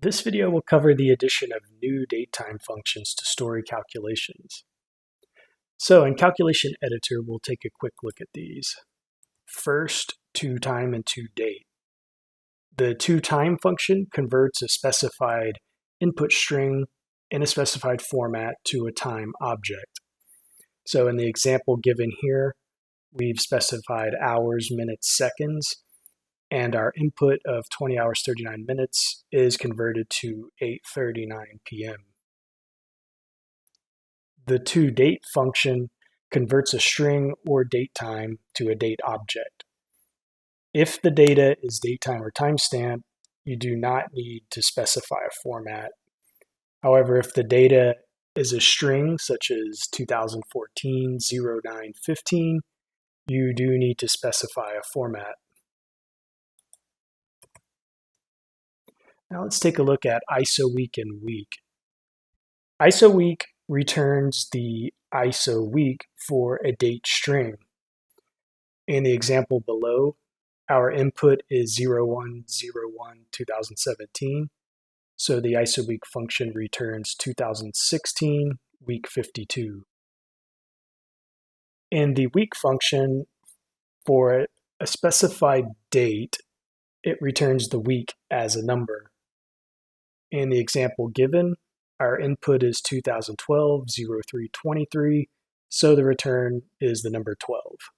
This video will cover the addition of new datetime functions to story calculations. So in Calculation Editor, we'll take a quick look at these. First, toTime and toDate. The toTime function converts a specified input string in a specified format to a time object. So in the example given here, we've specified hours, minutes, seconds, and our input of 20 hours 39 minutes is converted to 8:39 p.m. The toDate function converts a string or datetime to a date object. If the data is datetime or timestamp, you do not need to specify a format. However, if the data is a string such as 2014 0915, you do need to specify a format. Now let's take a look at ISO week and week. ISO week returns the ISO week for a date string. In the example below, our input is 01/01/2017, so the ISO week function returns 2016 week 52. In the week function, for a specified date, it returns the week as a number. In the example given, our input is 2012 0323, so the return is the number 12.